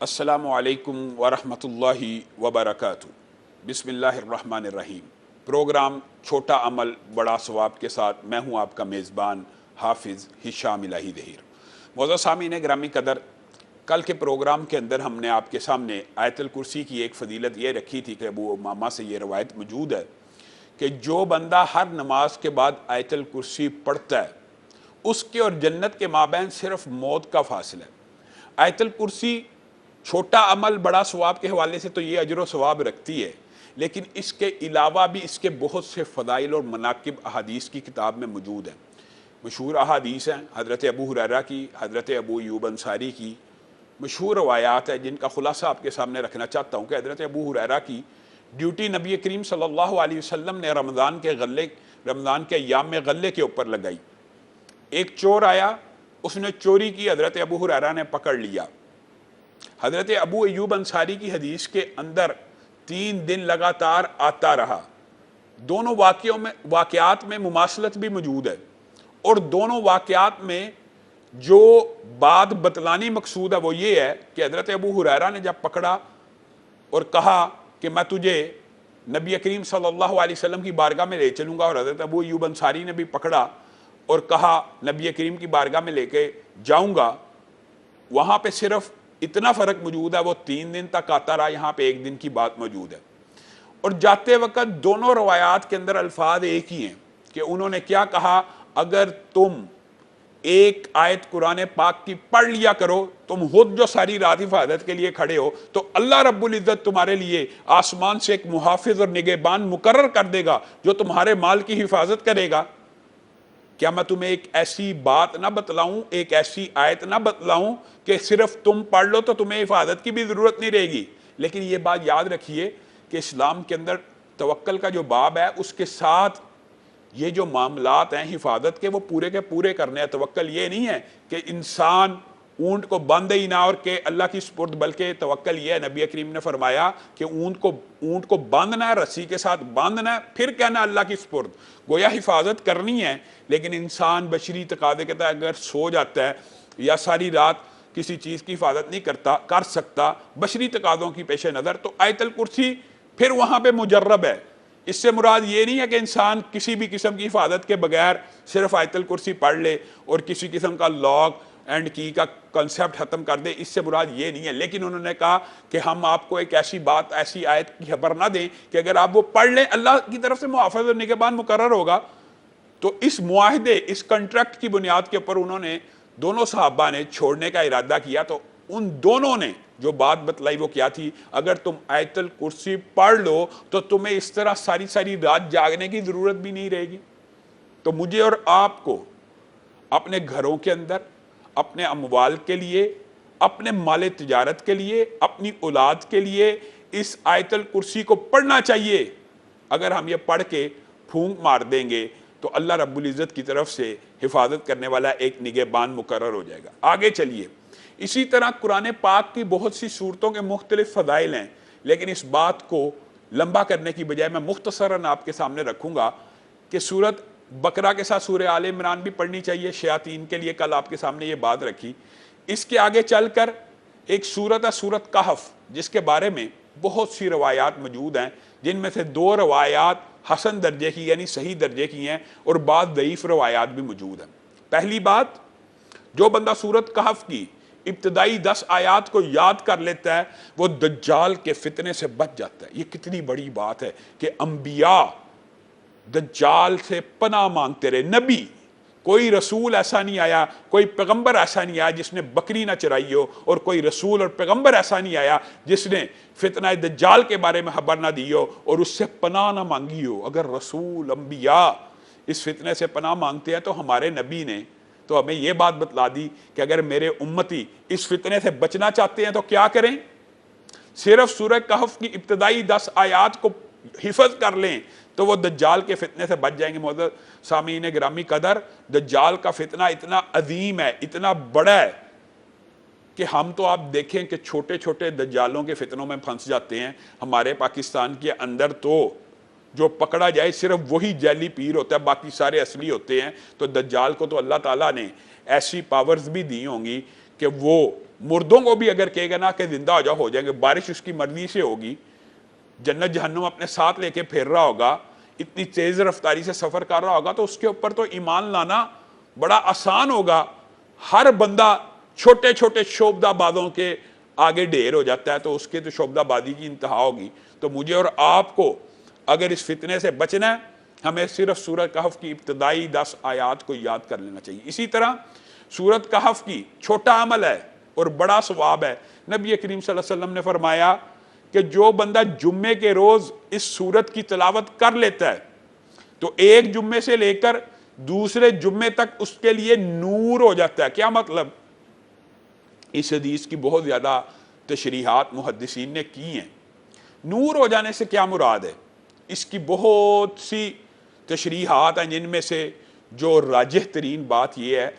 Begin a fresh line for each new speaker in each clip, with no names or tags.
السلام علیکم ورحمۃ اللہ وبرکاتہ۔ بسم اللہ الرحمن الرحیم۔ پروگرام چھوٹا عمل بڑا ثواب کے ساتھ میں ہوں آپ کا میزبان حافظ ہشام الہی دہیر۔ معزز سامعین گرامی قدر، کل کے پروگرام کے اندر ہم نے آپ کے سامنے آیت الکرسی کی ایک فضیلت یہ رکھی تھی کہ ابو امامہ سے یہ روایت موجود ہے کہ جو بندہ ہر نماز کے بعد آیت الکرسی پڑھتا ہے اس کے اور جنت کے مابین صرف موت کا فاصلہ ہے۔ آیت الکرسی چھوٹا عمل بڑا ثواب کے حوالے سے تو یہ اجر و ثواب رکھتی ہے، لیکن اس کے علاوہ بھی اس کے بہت سے فضائل اور مناقب احادیث کی کتاب میں موجود ہیں۔ مشہور احادیث ہیں حضرت ابو ہریرہ کی، حضرت ابو ایوب انصاری کی، مشہور روایات ہیں جن کا خلاصہ آپ کے سامنے رکھنا چاہتا ہوں کہ حضرت ابو ہریرہ کی ڈیوٹی نبی کریم صلی اللہ علیہ وسلم نے رمضان کے ایام میں غلے کے اوپر لگائی۔ ایک چور آیا، اس نے چوری کی، حضرت ابو ہریرہ نے پکڑ لیا۔ حضرت ابو ایوب انصاری کی حدیث کے اندر 3 دن لگاتار آتا رہا۔ دونوں واقعات میں مماثلت بھی موجود ہے، اور دونوں واقعات میں جو بات بتلانی مقصود ہے وہ یہ ہے کہ حضرت ابو ہریرہ نے جب پکڑا اور کہا کہ میں تجھے نبی کریم صلی اللہ علیہ وسلم کی بارگاہ میں لے چلوں گا، اور حضرت ابو ایوب انصاری نے بھی پکڑا اور کہا نبی کریم کی بارگاہ میں لے کے جاؤں گا، وہاں پہ صرف اتنا فرق موجود ہے، وہ 3 دن تک آتا رہا، یہاں پہ 1 دن کی بات موجود ہے۔ اور جاتے وقت دونوں روایات کے اندر الفاظ ایک ہی ہیں کہ انہوں نے کیا کہا، اگر تم ایک آیت قرآن پاک کی پڑھ لیا کرو، تم خود جو ساری رات حفاظت کے لیے کھڑے ہو، تو اللہ رب العزت تمہارے لیے آسمان سے ایک محافظ اور نگہبان مقرر کر دے گا جو تمہارے مال کی حفاظت کرے گا۔ کیا میں تمہیں ایک ایسی بات نہ بتلاؤں، ایک ایسی آیت نہ بتلاؤں کہ صرف تم پڑھ لو تو تمہیں حفاظت کی بھی ضرورت نہیں رہے گی؟ لیکن یہ بات یاد رکھیے کہ اسلام کے اندر توکل کا جو باب ہے اس کے ساتھ یہ جو معاملات ہیں حفاظت کے وہ پورے کے پورے کرنے ہیں۔ توکل یہ نہیں ہے کہ انسان اونٹ کو باندھے ہی نہ اور کہ اللہ کی سپرد، بلکہ توکل یہ ہے، نبی کریم نے فرمایا کہ اونٹ کو باندھنا ہے، رسی کے ساتھ باندھنا ہے، پھر کہنا اللہ کی سپرد۔ گویا حفاظت کرنی ہے، لیکن انسان بشری تقاضے کے تحت اگر سو جاتا ہے یا ساری رات کسی چیز کی حفاظت نہیں کر سکتا بشری تقاضوں کی پیش نظر، تو آیت الکرسی پھر وہاں پہ مجرب ہے۔ اس سے مراد یہ نہیں ہے کہ انسان کسی بھی قسم کی حفاظت کے بغیر صرف آیت الکرسی پڑھ لے اور کسی قسم کا لاک اینڈ کی کا کنسیپٹ ختم کر دے، اس سے مراد یہ نہیں ہے۔ لیکن انہوں نے کہا کہ ہم آپ کو ایک ایسی بات، ایسی آیت کی خبر نہ دیں کہ اگر آپ وہ پڑھ لیں اللہ کی طرف سے محافظ اور نگہبان مقرر ہوگا۔ تو اس معاہدے، اس کنٹریکٹ کی بنیاد کے اوپر انہوں نے، دونوں صحابہ نے چھوڑنے کا ارادہ کیا، تو ان دونوں نے جو بات بتلائی وہ کیا تھی، اگر تم آیت الکرسی پڑھ لو تو تمہیں اس طرح ساری رات جاگنے کی ضرورت بھی نہیں رہے گی۔ تو مجھے اور آپ کو اپنے گھروں کے اندر، اپنے اموال کے لیے، اپنے مال تجارت کے لیے، اپنی اولاد کے لیے اس آیت الکرسی کو پڑھنا چاہیے۔ اگر ہم یہ پڑھ کے پھونک مار دیں گے تو اللہ رب العزت کی طرف سے حفاظت کرنے والا ایک نگہبان مقرر ہو جائے گا۔ آگے چلیے، اسی طرح قرآن پاک کی بہت سی صورتوں کے مختلف فضائل ہیں، لیکن اس بات کو لمبا کرنے کی بجائے میں مختصراً آپ کے سامنے رکھوں گا کہ سورت بقرہ کے ساتھ سورہ آل عمران بھی پڑھنی چاہیے شیاطین کے لیے، کل آپ کے سامنے یہ بات رکھی۔ اس کے آگے چل کر ایک سورت ہے سورت کہف، جس کے بارے میں بہت سی روایات موجود ہیں، جن میں سے 2 روایات حسن درجے کی یعنی صحیح درجے کی ہیں، اور بعض ضعیف روایات بھی موجود ہیں۔ پہلی بات، جو بندہ سورت کہف کی ابتدائی 10 آیات کو یاد کر لیتا ہے وہ دجال کے فتنے سے بچ جاتا ہے۔ یہ کتنی بڑی بات ہے کہ انبیاء دجال سے پناہ مانگتے رہے۔ نبی، کوئی رسول ایسا نہیں آیا، کوئی پیغمبر ایسا نہیں آیا جس نے بکری نہ چرائی ہو، اور کوئی رسول اور پیغمبر ایسا نہیں آیا جس نے فتنہ دجال کے بارے میں خبر نہ دی ہو اور اس سے پناہ نہ مانگی ہو۔ اگر رسول، انبیاء اس فتنے سے پناہ مانگتے ہیں تو ہمارے نبی نے تو ہمیں یہ بات بتلا دی کہ اگر میرے امتی اس فتنے سے بچنا چاہتے ہیں تو کیا کریں؟ صرف سورہ کہف کی ابتدائی 10 آیات کو حفظ کر لیں تو وہ دجال کے فتنے سے بچ جائیں گے۔ معزز سامعین گرامی قدر، دجال کا فتنہ اتنا عظیم ہے، اتنا بڑا ہے کہ ہم تو آپ دیکھیں کہ چھوٹے چھوٹے دجالوں کے فتنوں میں پھنس جاتے ہیں۔ ہمارے پاکستان کے اندر تو جو پکڑا جائے صرف وہی جیلی پیر ہوتا ہے، باقی سارے اصلی ہوتے ہیں۔ تو دجال کو تو اللہ تعالیٰ نے ایسی پاورز بھی دی ہوں گی کہ وہ مردوں کو بھی اگر کہے گا نا کہ زندہ ہو جائیں گے، بارش اس کی مرضی سے ہوگی، جنت جہنم اپنے ساتھ لے کے پھیر رہا ہوگا، اتنی تیز رفتاری سے سفر کر رہا ہوگا، تو اس کے اوپر تو ایمان لانا بڑا آسان ہوگا. ہر بندہ چھوٹے چھوٹے شعبدہ بازوں کے آگے ڈھیر ہو جاتا ہے، تو اس کے تو شعبدہ بازی کی انتہا ہوگی. تو مجھے اور آپ کو اگر اس فتنے سے بچنا ہے، ہمیں صرف سورہ کہف کی ابتدائی 10 آیات کو یاد کر لینا چاہیے. اسی طرح سورۃ کہف کی چھوٹا عمل ہے اور بڑا ثواب ہے. نبی کریم صلی اللہ علیہ وسلم نے فرمایا کہ جو بندہ جمعے کے روز اس سورت کی تلاوت کر لیتا ہے تو ایک جمعے سے لے کر دوسرے جمعے تک اس کے لیے نور ہو جاتا ہے. کیا مطلب؟ اس حدیث کی بہت زیادہ تشریحات محدثین نے کی ہیں. نور ہو جانے سے کیا مراد ہے؟ اس کی بہت سی تشریحات ہیں، جن میں سے جو راجح ترین بات یہ ہے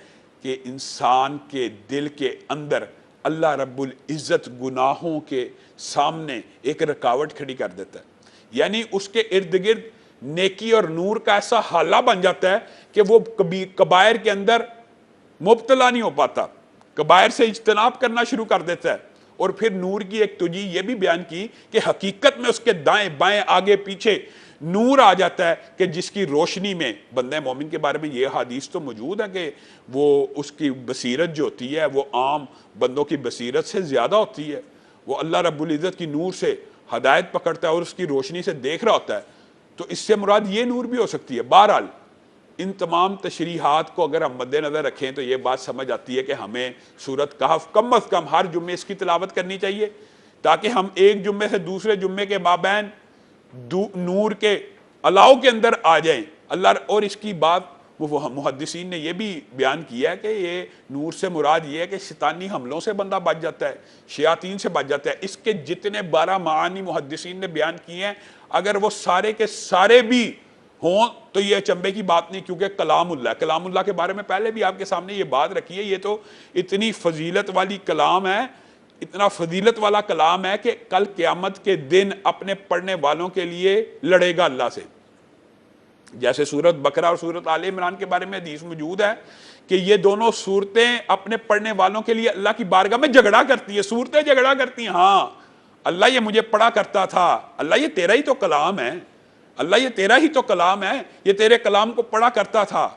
کہ انسان کے دل کے اندر اللہ رب العزت گناہوں کے سامنے ایک رکاوٹ کھڑی کر دیتا ہے. یعنی اس کے ارد گرد نیکی اور نور کا ایسا حالہ بن جاتا ہے کہ وہ کبھی کبائر کے اندر مبتلا نہیں ہو پاتا، کبائر سے اجتناب کرنا شروع کر دیتا ہے. اور پھر نور کی ایک توجیہ یہ بھی بیان کی کہ حقیقت میں اس کے دائیں بائیں آگے پیچھے نور آ جاتا ہے کہ جس کی روشنی میں بندہ مومن کے بارے میں یہ حدیث تو موجود ہے کہ وہ اس کی بصیرت جو ہوتی ہے وہ عام بندوں کی بصیرت سے زیادہ ہوتی ہے. وہ اللہ رب العزت کی نور سے ہدایت پکڑتا ہے اور اس کی روشنی سے دیکھ رہا ہوتا ہے. تو اس سے مراد یہ نور بھی ہو سکتی ہے. بہرحال ان تمام تشریحات کو اگر ہم مد نظر رکھیں تو یہ بات سمجھ آتی ہے کہ ہمیں سورۃ کہف کم از کم ہر جمعے اس کی تلاوت کرنی چاہیے، تاکہ ہم ایک جمعے سے دوسرے جمعے کے مابین نور کے الاؤ کے اندر آ جائیں. اللہ اور اس کی بات محدثین نے یہ بھی بیان کیا ہے کہ یہ نور سے مراد یہ ہے کہ شیطانی حملوں سے بندہ بچ جاتا ہے، شیاطین سے بچ جاتا ہے. اس کے جتنے 12 معانی محدثین نے بیان کیے ہیں، اگر وہ سارے کے سارے بھی ہوں تو یہ اچنبے کی بات نہیں، کیونکہ کلام اللہ کے بارے میں پہلے بھی آپ کے سامنے یہ بات رکھی ہے. یہ تو اتنی فضیلت والی کلام ہے، اتنا فضیلت والا کلام ہے کہ کل قیامت کے دن اپنے پڑھنے والوں کے لیے لڑے گا اللہ سے. جیسے سورت بقرہ اور سورت آل عمران کے بارے میں حدیث موجود ہے کہ یہ دونوں صورتیں اپنے پڑھنے والوں کے لیے اللہ کی بارگاہ میں جھگڑا کرتی ہیں. صورتیں جھگڑا کرتی ہیں، ہاں اللہ یہ مجھے پڑھا کرتا تھا، اللہ یہ تیرا ہی تو کلام ہے، اللہ یہ تیرا ہی تو کلام ہے، یہ تیرے کلام کو پڑھا کرتا تھا،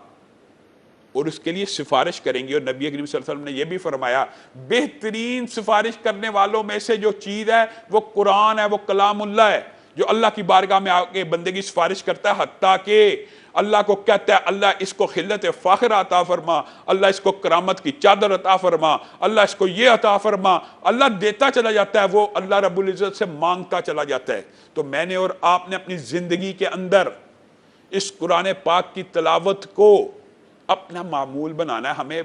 اور اس کے لیے سفارش کریں گے. اور نبی کریم صلی اللہ علیہ وسلم نے یہ بھی فرمایا بہترین سفارش کرنے والوں میں سے جو چیز ہے وہ قرآن ہے، وہ کلام اللہ ہے، جو اللہ کی بارگاہ میں آ کے بندے کی سفارش کرتا ہے، حتیٰ کہ اللہ کو کہتا ہے اللہ اس کو خلت فاخر عطا فرما، اللہ اس کو کرامت کی چادر عطا فرما، اللہ اس کو یہ عطا فرما. اللہ دیتا چلا جاتا ہے، وہ اللہ رب العزت سے مانگتا چلا جاتا ہے. تو میں نے اور آپ نے اپنی زندگی کے اندر اس قرآن پاک کی تلاوت کو اپنا معمول بنانا ہے. ہمیں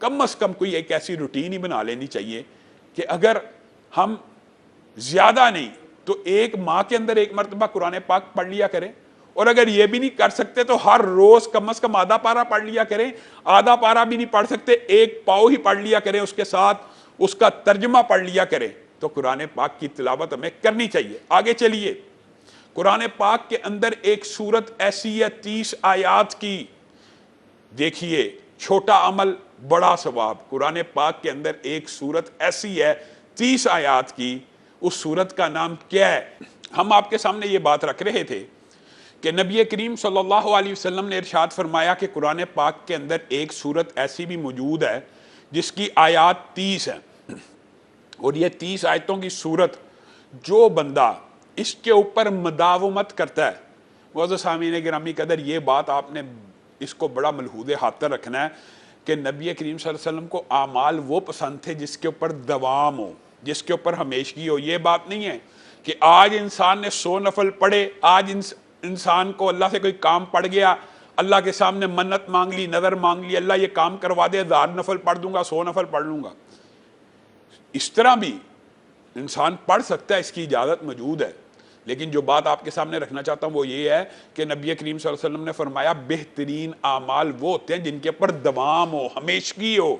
کم از کم کوئی ایک ایسی روٹین ہی بنا لینی چاہیے کہ اگر ہم زیادہ نہیں تو ایک ماہ کے اندر ایک مرتبہ قرآن پاک پڑھ لیا کریں. اور اگر یہ بھی نہیں کر سکتے تو ہر روز کم از کم آدھا پارہ پڑھ لیا کریں. آدھا پارہ بھی نہیں پڑھ سکتے، ایک پاؤ ہی پڑھ لیا کریں، اس کے ساتھ اس کا ترجمہ پڑھ لیا کریں. تو قرآن پاک کی تلاوت ہمیں کرنی چاہیے. آگے چلیے، قرآن پاک کے اندر ایک سورت ایسی ہے 30 آیات کی. دیکھیے، چھوٹا عمل بڑا ثواب. قرآن پاک کے اندر ایک سورت ایسی ہے 30 آیات کی. اس سورت کا نام کیا ہے؟ ہم آپ کے سامنے یہ بات رکھ رہے تھے کہ نبی کریم صلی اللہ علیہ وسلم نے ارشاد فرمایا کہ قرآن پاک کے اندر ایک سورت ایسی بھی موجود ہے جس کی آیات 30 ہیں، اور یہ 30 آیتوں کی سورت جو بندہ اس کے اوپر مداومت کرتا ہے. معزز سامعین گرامی قدر، یہ بات آپ نے اس کو بڑا ملحوظ خاطر رکھنا ہے کہ نبی کریم صلی اللہ علیہ وسلم کو اعمال وہ پسند تھے جس کے اوپر دوام ہو، جس کے اوپر ہمیشگی ہو. یہ بات نہیں ہے کہ آج انسان نے 100 نفل پڑھے، آج انسان کو اللہ سے کوئی کام پڑ گیا، اللہ کے سامنے منت مانگ لی، نظر مانگ لی، اللہ یہ کام کروا دے، 1000 نفل پڑھ دوں گا، 100 نفل پڑھ لوں گا. اس طرح بھی انسان پڑھ سکتا ہے، اس کی اجازت موجود ہے. لیکن جو بات آپ کے سامنے رکھنا چاہتا ہوں وہ یہ ہے کہ نبی کریم صلی اللہ علیہ وسلم نے فرمایا بہترین اعمال وہ ہوتے ہیں جن کے اوپر دوام ہو، ہمیشگی ہو.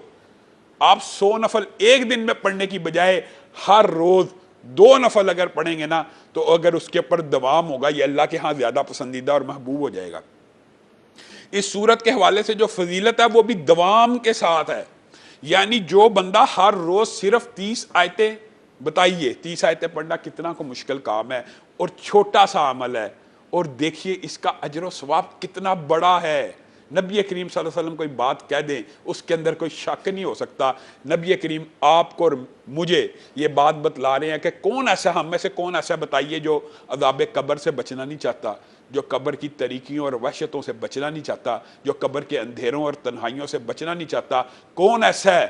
آپ 100 نفل ایک دن میں پڑھنے کی بجائے ہر روز 2 نفل اگر پڑھیں گے نا، تو اگر اس کے اوپر دوام ہوگا یہ اللہ کے ہاں زیادہ پسندیدہ اور محبوب ہو جائے گا. اس سورت کے حوالے سے جو فضیلت ہے وہ بھی دوام کے ساتھ ہے. یعنی جو بندہ ہر روز صرف 30 آیتیں، بتائیے 30 آیتیں پڑھنا کتنا کو مشکل کام ہے، اور چھوٹا سا عمل ہے، اور دیکھیے اس کا اجر و ثواب کتنا بڑا ہے۔ نبی کریم صلی اللہ علیہ وسلم کوئی بات کہہ دیں اس کے اندر کوئی شک نہیں ہو سکتا۔ نبی کریم آپ کو اور مجھے یہ بات بتلا رہے ہیں کہ کون ایسا، ہم میں سے کون ایسا بتائیے جو عذاب قبر سے بچنا نہیں چاہتا، جو قبر کی تاریکیوں اور وحشتوں سے بچنا نہیں چاہتا، جو قبر کے اندھیروں اور تنہائیوں سے بچنا نہیں چاہتا؟ کون ایسا ہے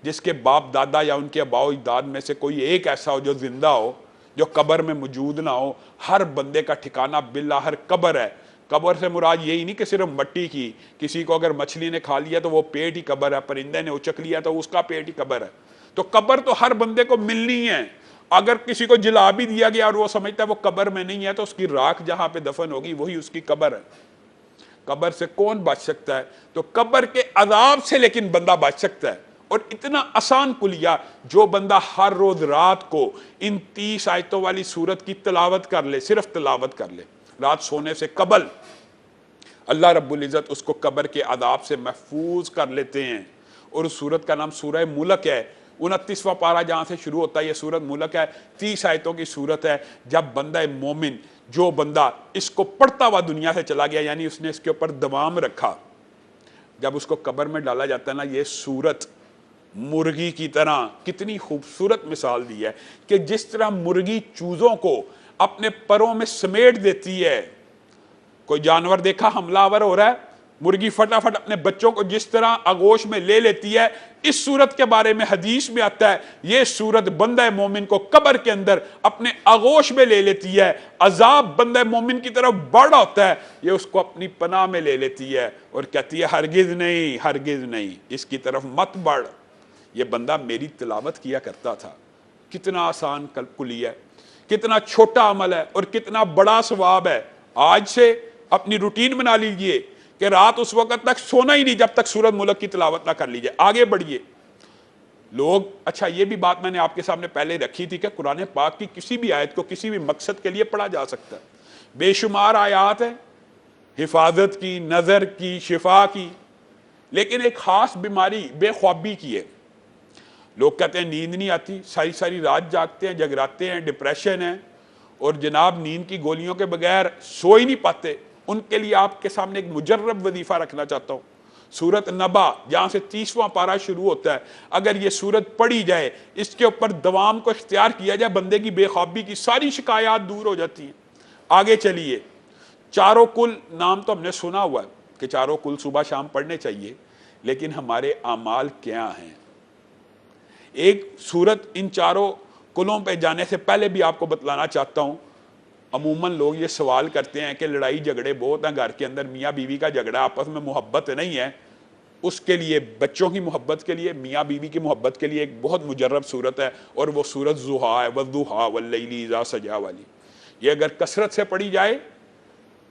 جس کے باپ دادا یا ان کے آباء و اجداد میں سے کوئی ایک ایسا ہو جو زندہ ہو، جو قبر میں موجود نہ ہو؟ ہر بندے کا ٹھکانہ بالآخر قبر ہے۔ قبر سے مراد یہی نہیں کہ صرف مٹی کی، کسی کو اگر مچھلی نے کھا لیا تو وہ پیٹ ہی قبر ہے، پرندے نے اچک لیا تو اس کا پیٹ ہی قبر ہے۔ تو قبر تو ہر بندے کو ملنی ہے۔ اگر کسی کو جلا بھی دیا گیا اور وہ سمجھتا ہے وہ قبر میں نہیں ہے، تو اس کی راکھ جہاں پہ دفن ہوگی وہی اس کی قبر ہے۔ قبر سے کون بچ سکتا ہے؟ تو قبر کے عذاب سے لیکن بندہ بچ سکتا ہے، اور اتنا آسان کلیہ، جو بندہ ہر روز رات کو ان 30 آیتوں والی سورت کی تلاوت کر لے، صرف تلاوت کر لے رات سونے سے قبل، اللہ رب العزت اس کو قبر کے عذاب سے محفوظ کر لیتے ہیں۔ اور اس سورت کا نام سورہ ملک ہے۔ 29واں پارہ جہاں سے شروع ہوتا ہے یہ سورت ملک ہے، 30 آیتوں کی سورت ہے۔ جب بندہ مومن، جو بندہ اس کو پڑھتا ہوا دنیا سے چلا گیا، یعنی اس نے اس کے اوپر دوام رکھا، جب اس کو قبر میں ڈالا جاتا ہے نا، یہ سورت مرغی کی طرح، کتنی خوبصورت مثال دی ہے کہ جس طرح مرغی چوزوں کو اپنے پروں میں سمیٹ دیتی ہے۔ کوئی جانور دیکھا حملہ آور ہو رہا ہے، مرغی فٹافٹ اپنے بچوں کو جس طرح آغوش میں لے لیتی ہے، اس صورت کے بارے میں حدیث میں آتا ہے یہ صورت بندہ مومن کو قبر کے اندر اپنے آغوش میں لے لیتی ہے۔ عذاب بندہ مومن کی طرف بڑھ ہوتا ہے، یہ اس کو اپنی پناہ میں لے لیتی ہے اور کہتی ہے ہرگز نہیں، ہرگز نہیں، اس کی طرف مت بڑھ۔ یہ بندہ میری تلاوت کیا کرتا تھا۔ کتنا آسان کلیہ ہے، کتنا چھوٹا عمل ہے اور کتنا بڑا ثواب ہے۔ آج سے اپنی روٹین بنا لیجئے کہ رات اس وقت تک سونا ہی نہیں جب تک سورۃ ملک کی تلاوت نہ کر لیجئے۔ آگے بڑھیے لوگ۔ اچھا یہ بھی بات میں نے آپ کے سامنے پہلے رکھی تھی کہ قرآن پاک کی کسی بھی آیت کو کسی بھی مقصد کے لیے پڑھا جا سکتا ہے۔ بے شمار آیات ہیں حفاظت کی، نظر کی، شفا کی، لیکن ایک خاص بیماری بے خوابی کی ہے۔ لوگ کہتے ہیں نیند نہیں آتی، ساری ساری رات جاگتے ہیں، جگراتے ہیں، ڈپریشن ہے، اور جناب نیند کی گولیوں کے بغیر سو ہی نہیں پاتے۔ ان کے لیے آپ کے سامنے ایک مجرب وظیفہ رکھنا چاہتا ہوں۔ سورت نبا جہاں سے 30واں پارہ شروع ہوتا ہے، اگر یہ سورت پڑھی جائے، اس کے اوپر دوام کو اختیار کیا جائے، بندے کی بے خوابی کی ساری شکایات دور ہو جاتی ہیں۔ آگے چلیے، چاروں کل نام تو ہم نے سنا ہوا ہے کہ چاروں کل صبح شام پڑھنے چاہیے، لیکن ہمارے اعمال کیا ہیں؟ ایک سورت ان چاروں کلوں پہ جانے سے پہلے بھی آپ کو بتلانا چاہتا ہوں۔ عموماً لوگ یہ سوال کرتے ہیں کہ لڑائی جھگڑے بہت ہیں گھر کے اندر، میاں بیوی کا جھگڑا، آپس میں محبت نہیں ہے۔ اس کے لیے، بچوں کی محبت کے لیے، میاں بیوی کی محبت کے لیے ایک بہت مجرب صورت ہے، اور وہ صورت ضحیٰ ہے، والضحیٰ واللیل اذا سجی والی۔ یہ اگر کثرت سے پڑھی جائے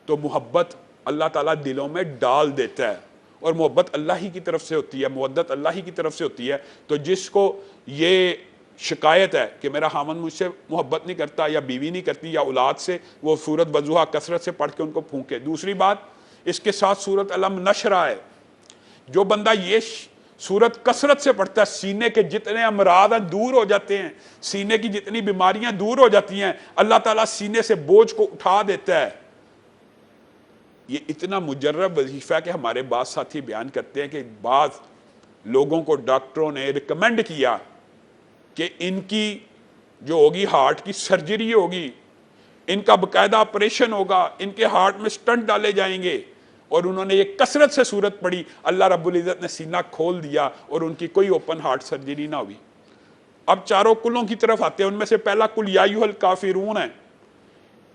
تو محبت اللہ تعالیٰ دلوں میں ڈال دیتا ہے، اور محبت اللہ ہی کی طرف سے ہوتی ہے، مودت اللہ ہی کی طرف سے ہوتی ہے۔ تو جس کو یہ شکایت ہے کہ میرا خامن مجھ سے محبت نہیں کرتا، یا بیوی نہیں کرتی، یا اولاد سے، وہ سورت والضحیٰ کثرت سے پڑھ کے ان کو پھونکے۔ دوسری بات، اس کے ساتھ سورت علم نشرہ ہے۔ جو بندہ یہ سورت کثرت سے پڑھتا ہے، سینے کے جتنے امراض ہیں دور ہو جاتے ہیں، سینے کی جتنی بیماریاں دور ہو جاتی ہیں، اللہ تعالیٰ سینے سے بوجھ کو اٹھا دیتا ہے۔ یہ اتنا مجرب وظیفہ ہے کہ ہمارے بعض ساتھی بیان کرتے ہیں کہ بعض لوگوں کو ڈاکٹروں نے ریکمینڈ کیا کہ ان کی جو ہوگی ہارٹ کی سرجری ہوگی، ان کا باقاعدہ آپریشن ہوگا، ان کے ہارٹ میں سٹنٹ ڈالے جائیں گے، اور انہوں نے یہ کثرت سے سورت پڑھی، اللہ رب العزت نے سینہ کھول دیا اور ان کی کوئی اوپن ہارٹ سرجری نہ ہوئی۔ اب چاروں کلوں کی طرف آتے ہیں۔ ان میں سے پہلا کل یا ایھا الکافرون ہے۔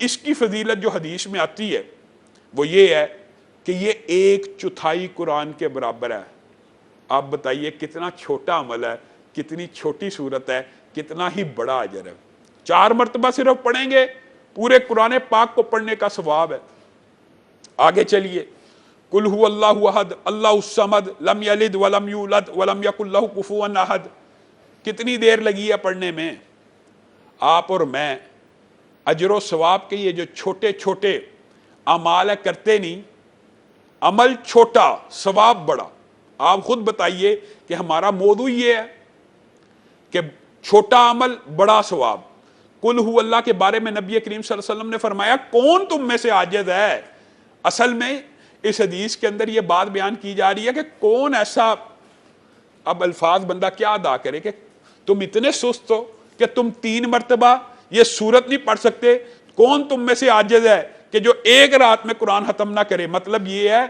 اس کی فضیلت جو حدیث میں آتی ہے وہ یہ ہے کہ یہ 1/4 قرآن کے برابر ہے۔ آپ بتائیے کتنا چھوٹا عمل ہے، کتنی چھوٹی صورت ہے، کتنا ہی بڑا اجر ہے۔ 4 مرتبہ صرف پڑھیں گے، پورے قرآن پاک کو پڑھنے کا ثواب ہے۔ آگے چلیے، قل هو اللہ احد اللہ الصمد لم یلد ولم یولد ولم یکن لہ کفوا احد۔ کتنی دیر لگی ہے پڑھنے میں؟ آپ اور میں اجر و ثواب کے یہ جو چھوٹے چھوٹے اعمال کرتے نہیں، عمل چھوٹا ثواب بڑا۔ آپ خود بتائیے کہ ہمارا موضوع یہ ہے کہ چھوٹا عمل بڑا ثواب. قل ہو اللہ کے بارے میں نبی کریم صلی اللہ علیہ وسلم نے فرمایا کون تم میں سے عاجز ہے. اصل میں اس حدیث کے اندر یہ بات بیان کی جا رہی ہے کہ کون ایسا، اب الفاظ بندہ کیا ادا کرے کہ تم اتنے سست ہو کہ تم 3 مرتبہ یہ سورت نہیں پڑھ سکتے. کون تم میں سے عاجز ہے کہ جو ایک رات میں قرآن ختم نہ کرے. مطلب یہ ہے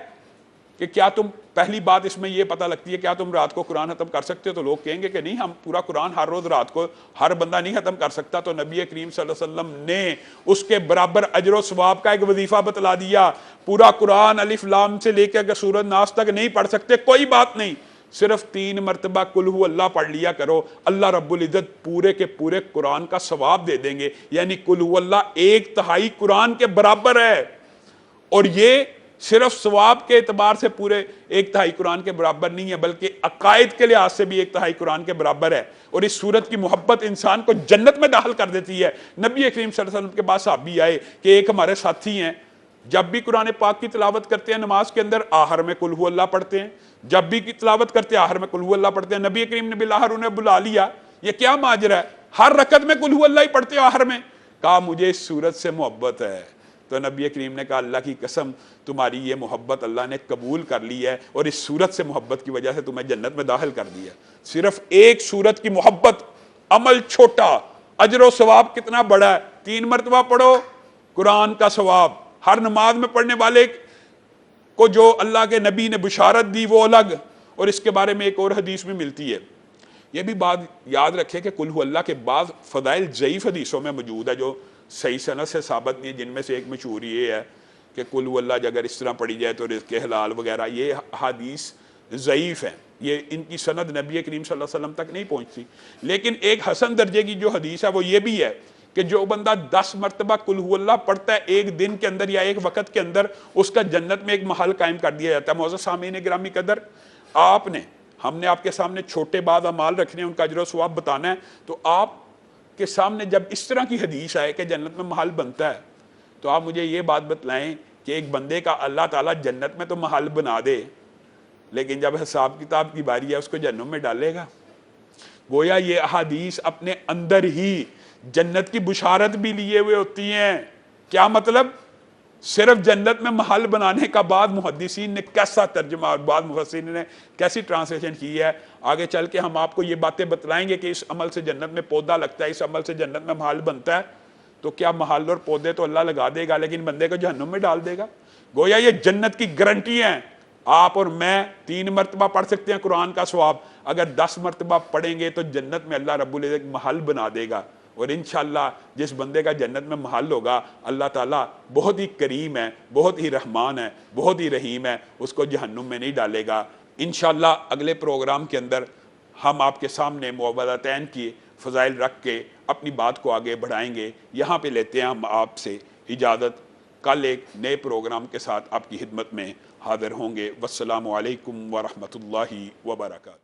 کہ کیا تم، پہلی بات اس میں یہ پتہ لگتی ہے کیا تم رات کو قرآن ختم کر سکتے ہو؟ تو لوگ کہیں گے کہ نہیں، ہم پورا قرآن ہر روز رات کو ہر بندہ نہیں ختم کر سکتا. تو نبی کریم صلی اللہ علیہ وسلم نے اس کے برابر اجر و ثواب کا ایک وظیفہ بتلا دیا. پورا قرآن الف لام سے لے کے اگر سورۃ ناس تک نہیں پڑھ سکتے کوئی بات نہیں، صرف 3 مرتبہ قل ہو اللہ پڑھ لیا کرو. اللہ رب العزت پورے کے پورے قرآن کا ثواب دے دیں گے. یعنی قل ہو اللہ 1/3 قرآن کے برابر ہے. اور یہ صرف ثواب کے اعتبار سے پورے 1/3 قرآن کے برابر نہیں ہے، بلکہ عقائد کے لحاظ سے بھی 1/3 قرآن کے برابر ہے. اور اس سورت کی محبت انسان کو جنت میں داخل کر دیتی ہے. نبی کریم صلی اللہ علیہ وسلم کے پاس صحابی آئے کہ ایک ہمارے ساتھی ہیں، جب بھی قرآن پاک کی تلاوت کرتے ہیں نماز کے اندر آخر میں قل ہو اللہ پڑھتے ہیں، جب بھی کی تلاوت کرتے ہیں آخر میں قل ہو اللہ پڑھتے ہیں. نبی کریم نے بالآخر انہیں بلا لیا، یہ کیا ماجرا ہے، ہر رکعت میں قل ہو اللہ ہی پڑھتے ہو آخر میں؟ کہا مجھے اس سورت سے محبت ہے. تو نبی کریم نے کہا اللہ کی قسم تمہاری یہ محبت اللہ نے قبول کر لی ہے اور اس سورت سے محبت کی وجہ سے تمہیں جنت میں داخل کر دیا. صرف ایک سورت کی محبت، عمل چھوٹا، اجر و ثواب کتنا بڑا ہے. 3 مرتبہ پڑھو قرآن کا ثواب. ہر نماز میں پڑھنے والے کو جو اللہ کے نبی نے بشارت دی وہ الگ، اور اس کے بارے میں ایک اور حدیث بھی ملتی ہے. یہ بھی بات یاد رکھے کہ قل ہو اللہ کے بعض فضائل ضعیف حدیثوں میں موجود ہے جو صحیح سند سے ثابت نہیں ہے، جن میں سے ایک مشہور یہ ہے کہ قل ہو اللہ اگر اس طرح پڑھی جائے تو رزق حلال وغیرہ. یہ حدیث ضعیف ہیں، یہ ان کی سند نبی کریم صلی اللہ علیہ وسلم تک نہیں پہنچتی. لیکن ایک حسن درجے کی جو حدیث ہے وہ یہ بھی ہے کہ جو بندہ 10 مرتبہ قل ہو اللہ پڑھتا ہے ایک دن کے اندر یا ایک وقت کے اندر، اس کا جنت میں ایک محل قائم کر دیا جاتا ہے. معزز سامعین گرامی قدر، ہم نے آپ کے سامنے چھوٹے بعض اعمال رکھنے ہیں، ان کا اجر و ثواب بتانا ہے. تو آپ کے سامنے جب اس طرح کی حدیث آئے کہ جنت میں محل بنتا ہے تو آپ مجھے یہ بات بتلائیں کہ ایک بندے کا اللہ تعالیٰ جنت میں تو محل بنا دے، لیکن جب حساب کتاب کی باری ہے اس کو جہنم میں ڈالے گا. گویا یہ احادیث اپنے اندر ہی جنت کی بشارت بھی لیے ہوئے ہوتی ہیں. کیا مطلب؟ صرف جنت میں محل بنانے کا بعد محدثین نے کیسا ترجمہ اور بعد مفسرین نے کیسی ٹرانسلیشن کی ہے. آگے چل کے ہم آپ کو یہ باتیں بتلائیں گے کہ اس عمل سے جنت میں پودا لگتا ہے، اس عمل سے جنت میں محل بنتا ہے. تو کیا محل اور پودے تو اللہ لگا دے گا لیکن بندے کو جہنم میں ڈال دے گا. گویا یہ جنت کی گارنٹی ہیں. آپ اور میں 3 مرتبہ پڑھ سکتے ہیں قرآن کا ثواب، اگر 10 مرتبہ پڑھیں گے تو جنت میں اللہ رب العزت محل بنا دے گا. اور انشاءاللہ جس بندے کا جنت میں محل ہوگا، اللہ تعالیٰ بہت ہی کریم ہے، بہت ہی رحمان ہے، بہت ہی رحیم ہے، اس کو جہنم میں نہیں ڈالے گا. انشاءاللہ اگلے پروگرام کے اندر ہم آپ کے سامنے معوذتین کی فضائل رکھ کے اپنی بات کو آگے بڑھائیں گے. یہاں پہ لیتے ہیں ہم آپ سے اجازت. کل ایک نئے پروگرام کے ساتھ آپ کی خدمت میں حاضر ہوں گے. والسلام علیکم ورحمۃ اللہ وبرکاتہ.